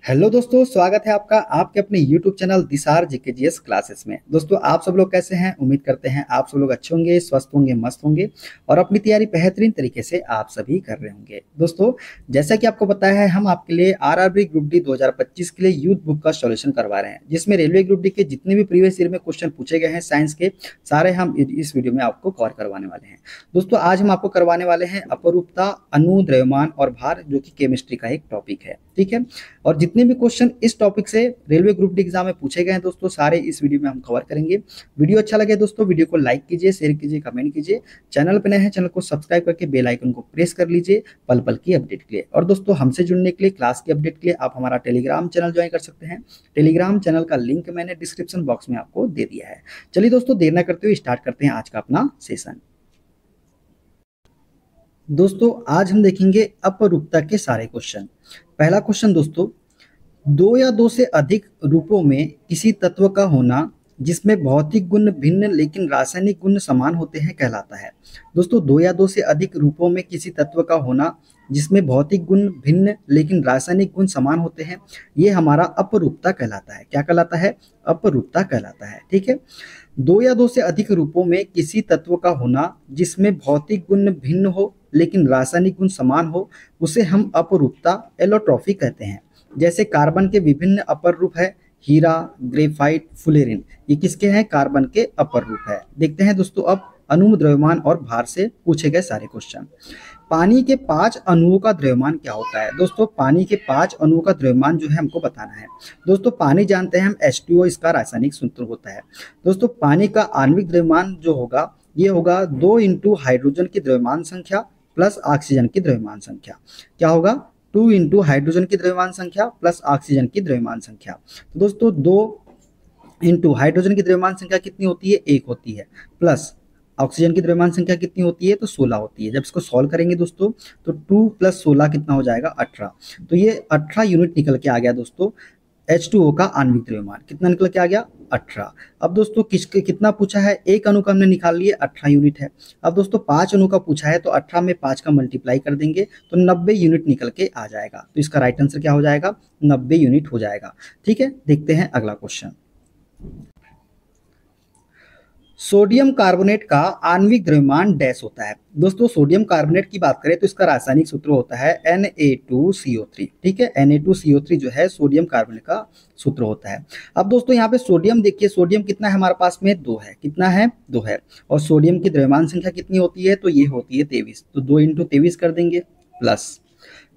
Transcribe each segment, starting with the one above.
Hello दोस्तों, स्वागत है आपका आपके अपने YouTube चैनल दिसार जीकेजीएस क्लासेस में। दोस्तों, आप सब लोग कैसे हैं? उम्मीद करते हैं आप सब लोग अच्छे होंगे, स्वस्थ होंगे, मस्त होंगे और अपनी तैयारी बेहतरीन तरीके से आप सभी कर रहे होंगे। दोस्तों, जैसा कि आपको पता है, हम आपके लिए आरआरबी ग्रुप डी 2025 के लिए यूथ बुक का सॉल्यूशन करवा रहे हैं, जिसमें रेलवे ग्रुप डी के जितने भी प्रीवियस ईयर में क्वेश्चन पूछे गए हैं साइंस के, सारे हम इस वीडियो में आपको कवर करवाने वाले हैं। दोस्तों, आज हम आपको करवाने वाले हैं अपरूपता, अणु, द्रव्यमान और भार, जो कि केमिस्ट्री का एक टॉपिक है। ठीक है, और जितने भी क्वेश्चन इस टॉपिक से रेलवे ग्रुप डी एग्जाम में पूछे गए हैं दोस्तों, सारे इस वीडियो में हम कवर करेंगे। वीडियो अच्छा लगे दोस्तों, वीडियो को लाइक कीजिए, शेयर कीजिए, कमेंट कीजिए। चैनल पर नए हैं, चैनल को सब्सक्राइब करके बेल आइकन को प्रेस कर लीजिए पल पल की अपडेट के लिए। और दोस्तों, हमसे जुड़ने के लिए, क्लास की अपडेट के लिए आप हमारा टेलीग्राम चैनल ज्वाइन कर सकते हैं। टेलीग्राम चैनल का लिंक मैंने डिस्क्रिप्शन बॉक्स में आपको दे दिया है। चलिए दोस्तों, देर न करते हुए स्टार्ट करते हैं आज का अपना सेशन। दोस्तों, आज हम देखेंगे अपरूपता के सारे क्वेश्चन। पहला क्वेश्चन दोस्तों, दो या दो से अधिक रूपों में किसी तत्व का होना जिसमें भौतिक गुण भिन्न लेकिन रासायनिक गुण समान होते हैं कहलाता है। दोस्तों, दो या दो से अधिक रूपों में किसी तत्व का होना जिसमें भौतिक गुण भिन्न लेकिन रासायनिक गुण समान होते हैं, ये हमारा अपरूपता कहलाता है। क्या कहलाता है? अपरूपता कहलाता है। ठीक है, दो या दो से अधिक रूपों में किसी तत्व का होना जिसमें भौतिक गुण भिन्न हो लेकिन रासायनिक गुण समान हो, उसे हम अपरूपता, एलोट्रॉफी कहते हैं। जैसे कार्बन के विभिन्न अपर रूप है, हीरा, ग्रेफाइट, फुलेरिन। ये किसके हैं? कार्बन के अपर रूप है। देखते हैं दोस्तों अब अणु, द्रव्यमान और भार से पूछे गए सारे क्वेश्चन। पानी के 5 अणुओं का द्रव्यमान क्या होता है? दोस्तों, पानी के 5 अणुओं का द्रव्यमान जो है हमको बताना है। दोस्तों, पानी जानते हैं हम H2O, इसका रासायनिक सूत्र होता है। दोस्तों, पानी का आणविक द्रव्यमान जो होगा, ये होगा 2 इंटू हाइड्रोजन की द्रव्यमान संख्या प्लस ऑक्सीजन की द्रव्यमान संख्या। क्या होगा? 2 इंटू हाइड्रोजन की द्रव्यमान संख्या प्लस ऑक्सीजन की द्रव्यमान संख्या। तो दोस्तों, 2 इंटू हाइड्रोजन की द्रव्यमान संख्या कितनी होती है? 1 होती है। प्लस ऑक्सीजन की द्रव्यमान संख्या कितनी होती है? तो 16 होती है। जब इसको सॉल्व करेंगे दोस्तों, तो 2 प्लस 16 कितना हो जाएगा? 18। तो ये 18 यूनिट निकल के आ गया दोस्तों। H2O का आणविक द्रव्यमान कितना निकल के आ गया? 18। अब दोस्तों, कितना पूछा है? एक अणु का हमने निकाल लिए, 18 यूनिट है। अब दोस्तों, 5 अणु का पूछा है, तो 18 में 5 का मल्टीप्लाई कर देंगे तो 90 यूनिट निकल के आ जाएगा। तो इसका राइट आंसर क्या हो जाएगा? 90 यूनिट हो जाएगा। ठीक है, देखते हैं अगला क्वेश्चन। सोडियम कार्बोनेट का आणविक द्रव्यमान डैश होता है। दोस्तों, सोडियम कार्बोनेट की बात करें तो इसका रासायनिक सूत्र होता है Na2CO3। ठीक है, Na2CO3 जो है सोडियम कार्बोनेट का सूत्र होता है। अब दोस्तों, यहाँ पे सोडियम देखिए, सोडियम कितना है हमारे पास में? 2 है। कितना है? 2 है। और सोडियम की द्रव्यमान संख्या कितनी होती है? तो ये होती है 23। तो 2 इंटू 23 कर देंगे। प्लस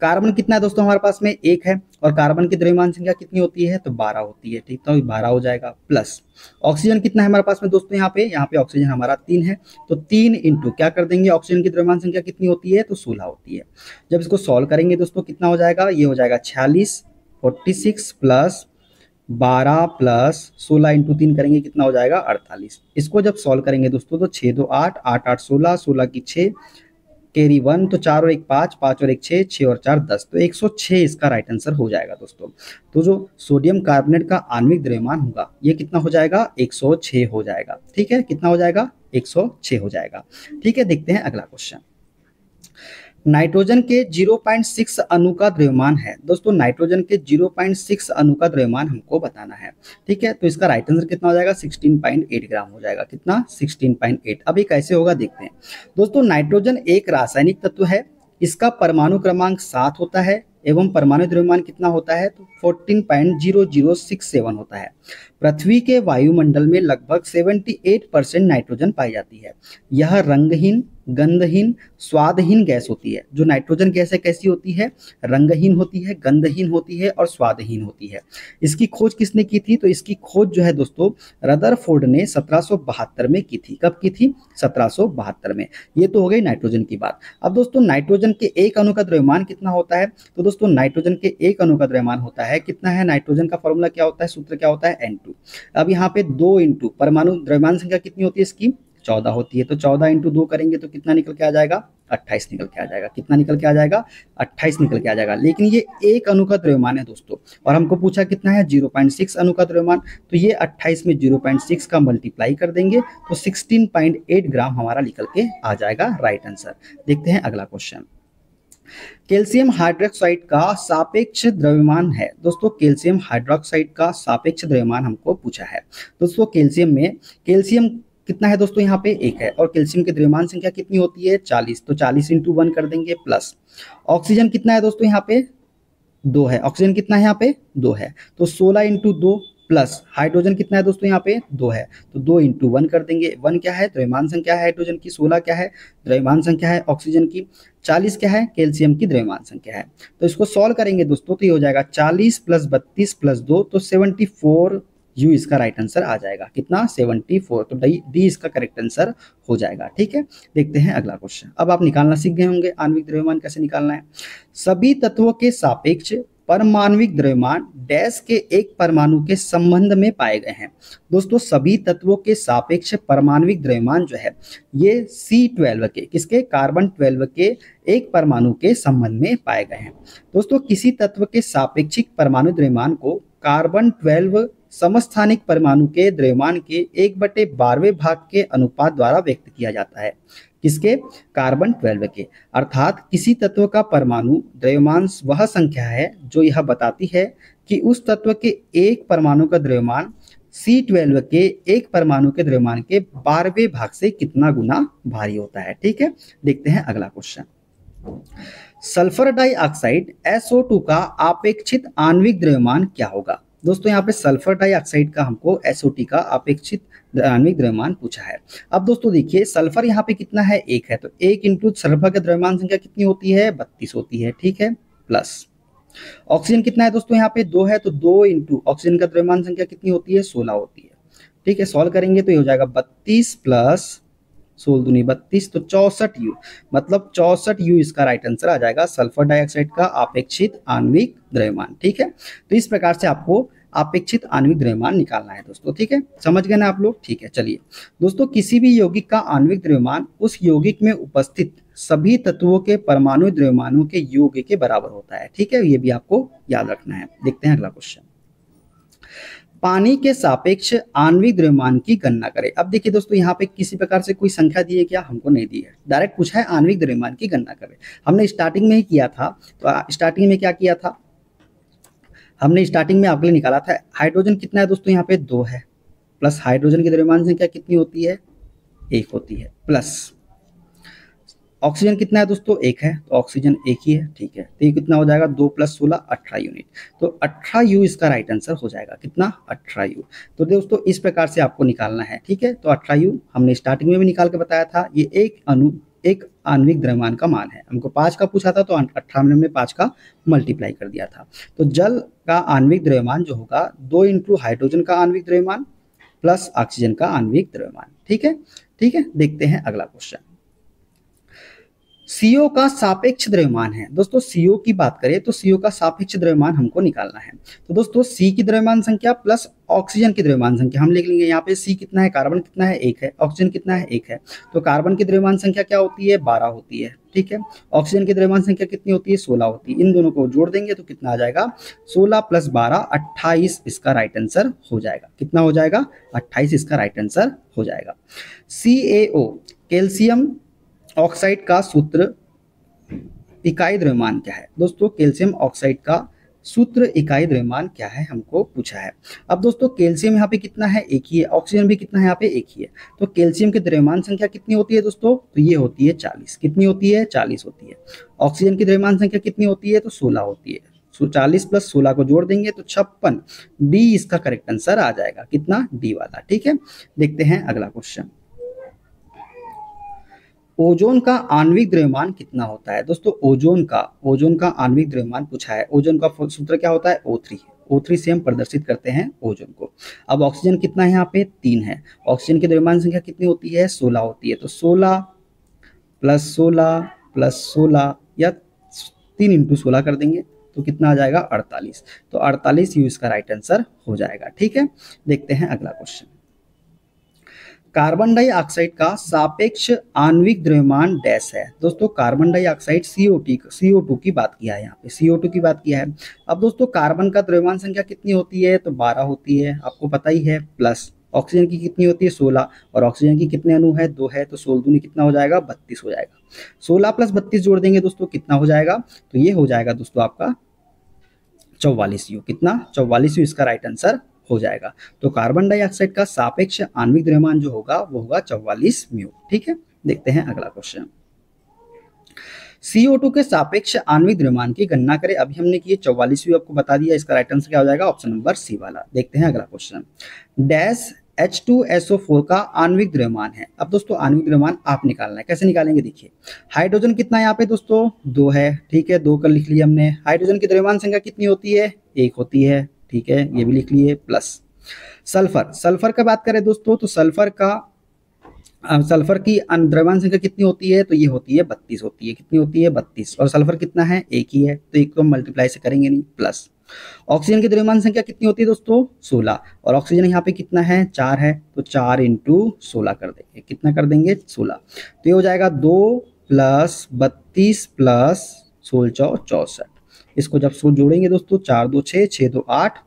कार्बन कितना है दोस्तों हमारे पास में? 1 है। और कार्बन की द्रव्यमान संख्या कितनी होती है? तो 12 होती है। ठीक, तो 12 हो जाएगा। प्लस ऑक्सीजन कितना है हमारे पास में दोस्तों? यहाँ पे ऑक्सीजन हमारा 3 है। तो 3 इंटू क्या कर देंगे? ऑक्सीजन की द्रव्यमान संख्या कितनी होती है? तो 16 होती है। जब इसको सॉल्व करेंगे दोस्तों, कितना हो जाएगा? ये हो जाएगा 46, 46 प्लस 12 प्लस 16 इंटू 3 करेंगे, कितना हो जाएगा? 48। इसको जब सॉल्व करेंगे दोस्तों, तो 6 2 8, 8 8 16, 16 की 6, कैरी 1, तो 4 और 1 5, 5 और 1 6, 6 और 4 10। तो 106 इसका राइट आंसर हो जाएगा दोस्तों। तो जो सोडियम कार्बोनेट का आणविक द्रव्यमान होगा, ये कितना हो जाएगा? 106 हो जाएगा। ठीक है, कितना हो जाएगा? 106 हो जाएगा। ठीक है, देखते हैं अगला क्वेश्चन। नाइट्रोजन के 0.6 अणु का द्रव्यमान है। दोस्तों, नाइट्रोजन के 0.6 अणु का द्रव्यमान हमको बताना है। ठीक है, तो इसका राइट आंसर कितना हो जाएगा? 16.8 ग्राम हो जाएगा। कितना? 16.8। अब ये कैसे होगा देखते हैं। दोस्तों, नाइट्रोजन एक रासायनिक तत्व है। इसका परमाणु क्रमांक 7 होता है एवं परमाणु द्रव्यमान कितना होता है? तो 14.0067 होता है। पृथ्वी के वायुमंडल में लगभग 78% नाइट्रोजन पाई जाती है। यह रंगहीन, गंधहीन, स्वादहीन गैस होती है। जो नाइट्रोजन गैस है कैसी होती है? रंगहीन होती है, गंधहीन होती है और स्वादहीन होती है। इसकी खोज किसने की थी? तो इसकी खोज जो है दोस्तों, रदरफोर्ड ने 1772 में की थी। कब की थी? 1772 में। ये तो हो गई नाइट्रोजन की बात। अब दोस्तों, नाइट्रोजन के एक अणु का द्रव्यमान कितना होता है? तो दोस्तों, नाइट्रोजन के एक अणु का द्रव्यमान होता है, कितना है? नाइट्रोजन का फॉर्मूला क्या होता है? सूत्र क्या होता है? N2। अब यहाँ पे 2 इंटू परमाणु द्रव्यमान संख्या कितनी होती है इसकी? 14 होती है। तो 14 इंटू 2 करेंगे तो कितना निकल के आ जाएगा? 28 निकल के आ जाएगा। कितना निकल के आ जाएगा? 28 निकल के आ जाएगा। लेकिन ये एक अणु का द्रव्यमान है दोस्तों, और हमको पूछा कितना है? 0.6 अणु का द्रव्यमान। तो ये 28 में 0.6 का मल्टीप्लाई कर देंगे तो 16.8 ग्राम हमारा निकल के आ जाएगा राइट आंसर। देखते हैं अगला क्वेश्चन। कैल्शियम हाइड्रोक्साइड का सापेक्ष द्रव्यमान है। दोस्तों कैल्शियम हाइड्रोक्साइड का सापेक्ष द्रव्यमान हमको पूछा है। दोस्तों कैल्शियम में कैल्शियम कितना है दोस्तों, यहाँ पे 1 है, और कैल्शियम की द्रव्यमान संख्या कितनी होती है 40, तो 40 × 1 कर देंगे, प्लस ऑक्सीजन कितना है दोस्तों यहाँ पे 2 है, ऑक्सीजन कितना है यहाँ पे 2 है, तो 16 × 2, प्लस हाइड्रोजन कितना है दोस्तों यहाँ पे 2 है, तो 2 × 1 कर देंगे। 1 क्या है द्रव्यमान संख्या है हाइड्रोजन की, 16 क्या है द्रव्यमान संख्या है ऑक्सीजन की, 40 क्या है कैल्शियम की द्रव्यमान संख्या है। तो इसको सॉल्व करेंगे दोस्तों तो ये हो जाएगा 40 + 32 + 2, तो 74 यू इसका राइट आंसर आ जाएगा। कितना 74, तो डी इसका करेक्ट आंसर हो जाएगा। ठीक है, देखते हैं अगला क्वेश्चन। अब आप निकालना सीख गए होंगे आणविक द्रव्यमान कैसे निकालना है। सभी तत्वों के सापेक्ष परमाणविक द्रव्यमान डैश के एक परमाणु के संबंध में पाए गए हैं। दोस्तों सभी तत्वों के सापेक्ष परमाणविक द्रव्यमान जो है ये C12 के, किसके, कार्बन 12 के एक परमाणु के संबंध में पाए गए हैं। दोस्तों किसी तत्व के सापेक्षिक परमाणु द्रव्यमान को कार्बन 12 समस्थानिक परमाणु के द्रव्यमान के 1/12वें भाग के अनुपात द्वारा व्यक्त किया जाता है। किसके, कार्बन 12 के। अर्थात किसी तत्व का परमाणु द्रव्यमान वह संख्या है जो यह बताती है कि उस तत्व के एक परमाणु का द्रव्यमान C12 के एक परमाणु के द्रव्यमान के 12वें भाग से कितना गुना भारी होता है। ठीक है, देखते हैं अगला क्वेश्चन। सल्फर डाइऑक्साइड SO2 का अपेक्षित आणविक द्रव्यमान क्या होगा। दोस्तों यहाँ पे सल्फर डाइऑक्साइड का हमको SO2 का अपेक्षित आणविक द्रव्यमान पूछा है। अब दोस्तों देखिए सल्फर यहाँ पे कितना है 1 है, तो 1 × सल्फर का द्रव्यमान संख्या कितनी होती है 32 होती है। ठीक है, प्लस ऑक्सीजन कितना है दोस्तों यहाँ पे 2 है, तो 2 × ऑक्सीजन का द्रव्यमान संख्या कितनी होती है 16 होती है। ठीक है, सॉल्व करेंगे तो ये हो जाएगा 32 + 16 दूनी 32, तो 64 यू, मतलब 64 यू इसका राइट आंसर आ जाएगा सल्फर डाइऑक्साइड का अपेक्षित आणविक द्रव्यमान। ठीक है, तो इस प्रकार से आपको अपेक्षित आणविक द्रव्यमान निकालना है दोस्तों। ठीक है, समझ गए ना आप लोग। ठीक है, चलिए दोस्तों किसी भी यौगिक का आणविक द्रव्यमान उस यौगिक में उपस्थित सभी तत्वों के परमाणु द्रव्यमानों के योग के बराबर होता है। ठीक है, ये भी आपको याद रखना है। देखते हैं अगला क्वेश्चन। पानी के सापेक्ष आणविक द्रव्यमान की गणना करें। अब देखिए दोस्तों यहाँ पे किसी प्रकार से कोई संख्या दी है क्या, हमको नहीं दी है, डायरेक्ट पूछा है आणविक द्रव्यमान की गणना करें। हमने स्टार्टिंग में ही किया था, तो स्टार्टिंग में क्या किया था, हमने स्टार्टिंग में आपके लिए निकाला था हाइड्रोजन कितना है दोस्तों यहाँ पे 2 है, प्लस हाइड्रोजन की द्रव्यमान संख्या कितनी होती है 1 होती है, प्लस ऑक्सीजन कितना है दोस्तों 1 है, तो ऑक्सीजन 1 ही है। ठीक है, तो ये कितना हो जाएगा 2 + 16 18 यूनिट, तो 18 यू इसका राइट आंसर हो जाएगा। कितना 18 यू। तो दोस्तों इस प्रकार से आपको निकालना है। ठीक है, तो 18 यू हमने स्टार्टिंग में भी निकाल के बताया था। ये एक आणविक द्रव्यमान का मान है। हमको 5 का पूछा था तो 18 में हमने 5 का मल्टीप्लाई कर दिया था। तो जल का आणविक द्रव्यमान जो होगा 2 × हाइड्रोजन का आणविक द्रव्यमान प्लस ऑक्सीजन का आणविक द्रव्यमान। ठीक है, ठीक है, देखते हैं अगला क्वेश्चन। CO का सापेक्ष द्रव्यमान है। दोस्तों CO की बात करें तो CO का सापेक्ष द्रव्यमान हमको निकालना है। तो दोस्तों C की द्रव्यमान संख्या प्लस ऑक्सीजन की द्रव्यमान संख्या हम लिख लेंगे। यहाँ पे C कितना है, कार्बन कितना है 1 है, ऑक्सीजन कितना है 1 है, तो कार्बन की द्रव्यमान संख्या क्या होती है 12 होती है। ठीक है, ऑक्सीजन की द्रव्यमान संख्या कितनी होती है 16 होती है। इन दोनों को जोड़ देंगे तो कितना आ जाएगा 16 + 12 28 इसका राइट आंसर हो जाएगा। कितना हो जाएगा 28 इसका राइट आंसर हो जाएगा। CaO कैल्शियम ऑक्साइड का सूत्र इकाई द्रव्यमान क्या है। दोस्तों कैल्शियम ऑक्साइड का सूत्र इकाई द्रव्यमान क्या है हमको पूछा है। अब दोस्तों कैल्शियम यहाँ पे कितना है 1 ही है, ऑक्सीजन भी कितना है यहाँ पे 1 ही है, तो कैल्शियम की द्रव्यमान संख्या कितनी होती है दोस्तों, तो ये होती है 40। कितनी होती है 40 होती है। ऑक्सीजन की द्रव्यमान संख्या कितनी होती है, तो 16 होती है। 40 + 16 को जोड़ देंगे तो 56, डी इसका करेक्ट आंसर आ जाएगा। कितना, डी वाला। ठीक है, देखते हैं अगला क्वेश्चन। ओजोन का आणविक द्रव्यमान कितना होता है। दोस्तों ओजोन का आणविक द्रव्यमान पूछा है। ओजोन का सूत्र क्या होता है O3। O3 से हम प्रदर्शित करते हैं ओजोन को। अब ऑक्सीजन कितना है यहाँ पे 3 है, ऑक्सीजन की द्रव्यमान संख्या कितनी होती है 16 होती है, तो 16 + 16 + 16 या 3 × 16 कर देंगे तो कितना आ जाएगा 48, तो 48 यू इसका राइट आंसर हो जाएगा। ठीक है, देखते हैं अगला क्वेश्चन। कार्बन डाइऑक्साइड का सापेक्ष आणविक द्रव्यमान डैश है। दोस्तों कार्बन डाइऑक्साइड CO2 की बात किया है, यहाँ पे CO2 की बात किया है। अब दोस्तों कार्बन का द्रव्यमान संख्या कितनी होती है, तो 12 होती है, आपको पता ही है, प्लस ऑक्सीजन की कितनी होती है 16, और ऑक्सीजन की कितने अणु है 2 है, तो 16 दूनी कितना हो जाएगा 32 हो जाएगा। 16 प्लस 32 जोड़ देंगे दोस्तों, कितना हो जाएगा? तो ये हो जाएगा दोस्तों आपका 44U। कितना? 44U इसका राइट आंसर हो जाएगा। तो कार्बन डाइऑक्साइड का सापेक्ष आणविक द्रव्यमान जो होगा वो होगा 44 म्यू। ठीक है, देखते हैं अगला क्वेश्चन। CO2 के सापेक्ष आणविक द्रव्यमान की गणना करें। अभी हमने की 44 आपको बता दिया, इसका राइट आंसर क्या हो जाएगा? ऑप्शन नंबर सी वाला। देखते हैं अगला क्वेश्चन। डैश H2SO4 का आणविक द्रव्यमान है। अब दोस्तों आणविक द्रव्यमान आप निकालना है, कैसे निकालेंगे? देखिए, हाइड्रोजन कितना है यहाँ पे दोस्तों? 2 है, ठीक है, 2 कर लिख लिया हमने। हाइड्रोजन की द्रव्यमान संख्या कितनी होती है? 1 होती है, ठीक है, ये भी लिख लिए। प्लस सल्फर का बात करें दोस्तों, तो सल्फर की द्रव्यमान संख्या कितनी होती है? तो ये होती है 32 होती है। कितनी होती है? 32। और सल्फर कितना है? 1 ही है, तो एक को मल्टीप्लाई से करेंगे नहीं। प्लस ऑक्सीजन की द्रव्यमान संख्या कितनी होती है दोस्तों? 16। और ऑक्सीजन यहाँ पे कितना है? 4 है, तो 4 × 16 कर देंगे। कितना कर देंगे? 16। तो ये हो जाएगा 2 + 32 + 16 64। इसको जब जोड़ेंगे दोस्तों, 4 2 6, 6 2 8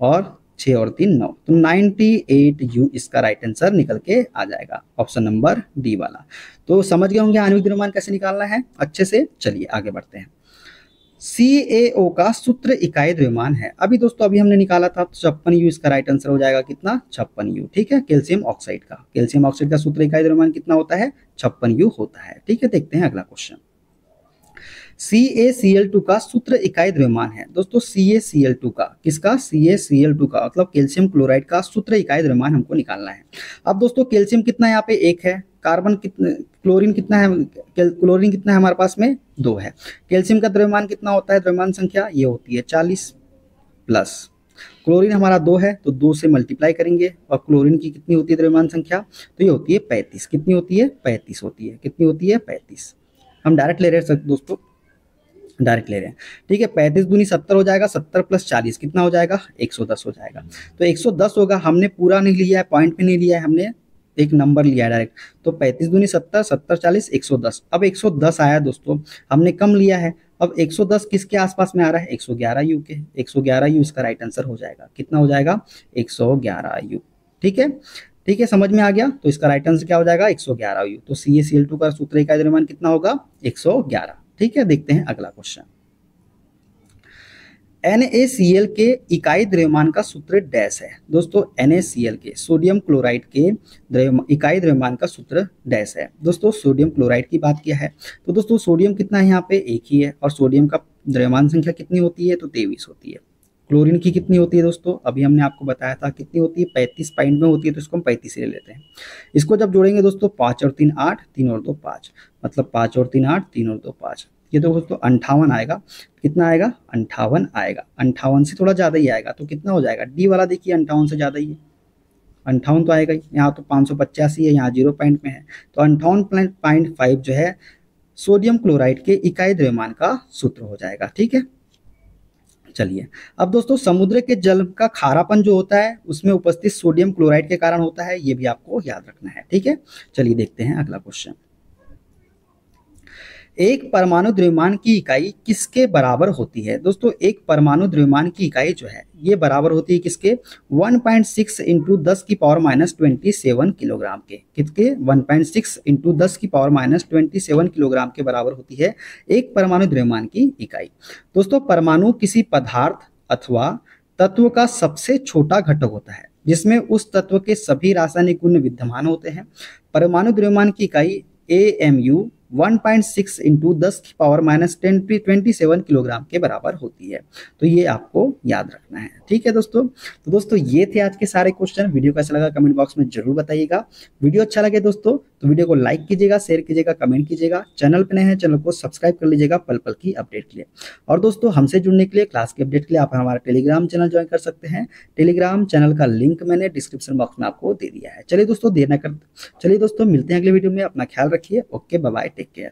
और 6 और 3 9, तो 98U इसका राइट आंसर निकल के आ जाएगा, ऑप्शन नंबर डी वाला। तो समझ गए होंगे आणविक द्रव्यमान कैसे निकालना है अच्छे से। चलिए आगे बढ़ते हैं। CaO का सूत्र इकाई द्रव्यमान है। अभी दोस्तों अभी हमने निकाला था, तो 56U इसका राइट आंसर हो जाएगा। कितना? 56U। ठीक है, कैल्शियम ऑक्साइड का सूत्र इकाई द्रव्यमान कितना होता है? 56U होता है। ठीक है, देखते हैं अगला क्वेश्चन। CaCl2 का सूत्र इकाई द्रव्यमान है। दोस्तों CaCl2 का, किसका? CaCl2 का मतलब कैल्शियम क्लोराइड का सूत्र इकाई द्रव्यमान हमको निकालना है। अब दोस्तों कैल्शियम कितना यहाँ पे? 1 है। कार्बन कितना? क्लोरीन कितना है? क्लोरीन कितना है हमारे पास में? 2 है। कैल्शियम का द्रव्यमान कितना होता है? द्रव्यमान संख्या ये होती है 40। प्लस क्लोरीन हमारा 2 है, तो 2 से मल्टीप्लाई करेंगे। और क्लोरीन की कितनी होती है द्रव्यमान संख्या? तो ये होती है 35। कितनी होती है? 35 होती है। कितनी होती है? 35। हम डायरेक्ट ले रहे हैं दोस्तों, डायरेक्ट ले रहे हैं। ठीक है, 35 दूनी 70 हो जाएगा। 70 + 40 कितना हो जाएगा? 110 हो जाएगा। तो 110 होगा। हमने पूरा नहीं लिया है, पॉइंट पे नहीं लिया है, हमने एक नंबर लिया है डायरेक्ट। तो 35 दूनी 70, 70 40 110। अब 110 आया दोस्तों, हमने कम लिया है। अब 110 किसके आसपास में आ रहा है? 111U के। 111U इसका राइट आंसर हो जाएगा। कितना हो जाएगा? 111U। ठीक है, ठीक है, समझ में आ गया। तो इसका राइट आंसर क्या हो जाएगा? 111U। तो CaCl2 का सूत्र इकाई द्रव्यमान कितना होगा? 111। ठीक है, देखते हैं अगला क्वेश्चन। NaCl के इकाई द्रव्यमान का सूत्र डैश है। दोस्तों NaCl के, सोडियम क्लोराइड के इकाई द्रव्यमान का सूत्र डैश है। दोस्तों सोडियम क्लोराइड की बात किया है, तो दोस्तों सोडियम कितना है यहाँ पे? 1 ही है। और सोडियम का द्रव्यमान संख्या कितनी होती है? तो 23 होती है। क्लोरीन की कितनी होती है दोस्तों? अभी हमने आपको बताया था कितनी होती है? 35 पॉइंट में होती है, तो इसको हम 35 ले लेते हैं। इसको जब जोड़ेंगे दोस्तों, 5 और 3 8, 3 और 2 5, मतलब 5 और 3 8, 3 और 2 5, ये तो दोस्तों 58 आएगा। कितना आएगा? 58 आएगा। 58 से थोड़ा ज़्यादा ही आएगा, तो कितना हो जाएगा? डी वाला देखिए 58 से ज़्यादा ही है। 58 तो आएगा ही। यहाँ तो 585 है, यहाँ 0 पॉइंट में है, तो 58.5 जो है सोडियम क्लोराइड के इकाई द्रव्यमान का सूत्र हो जाएगा। ठीक है, चलिए अब दोस्तों समुद्र के जल का खारापन जो होता है उसमें उपस्थित सोडियम क्लोराइड के कारण होता है, ये भी आपको याद रखना है। ठीक है, चलिए देखते हैं अगला क्वेश्चन। एक परमाणु द्रव्यमान की इकाई किसके बराबर होती है? दोस्तों एक परमाणु द्रव्यमान की इकाई जो है ये बराबर होती है किसके? 1.6 × 10⁻27 किलोग्राम के। किसके? 1.6 × 10⁻27 किलोग्राम के बराबर होती है एक परमाणु द्रव्यमान की इकाई। दोस्तों परमाणु किसी पदार्थ अथवा तत्व का सबसे छोटा घटक होता है जिसमें उस तत्व के सभी रासायनिक गुण विद्यमान होते हैं। परमाणु द्रव्यमान की इकाई AMU 1.6 × 10⁻27 किलोग्राम के बराबर होती है। तो ये आपको याद रखना है। ठीक है दोस्तों, तो दोस्तों ये थे आज के सारे क्वेश्चन। वीडियो कैसा लगा कमेंट बॉक्स में जरूर बताइएगा। वीडियो अच्छा लगे दोस्तों तो वीडियो को लाइक कीजिएगा, शेयर कीजिएगा, कमेंट कीजिएगा। चैनल पर नए हैं चैनल को सब्सक्राइब कर लीजिएगा पल पल की अपडेट के लिए। और दोस्तों हमसे जुड़ने के लिए, क्लास के अपडेट के लिए आप हमारा टेलीग्राम चैनल ज्वाइन कर सकते हैं। टेलीग्राम चैनल का लिंक मैंने डिस्क्रिप्शन बॉक्स में आपको दे दिया है। चलिए दोस्तों देर न कर, चलिए दोस्तों मिलते हैं अगले वीडियो में। अपना ख्याल रखिए। Okay, bye bye, take care.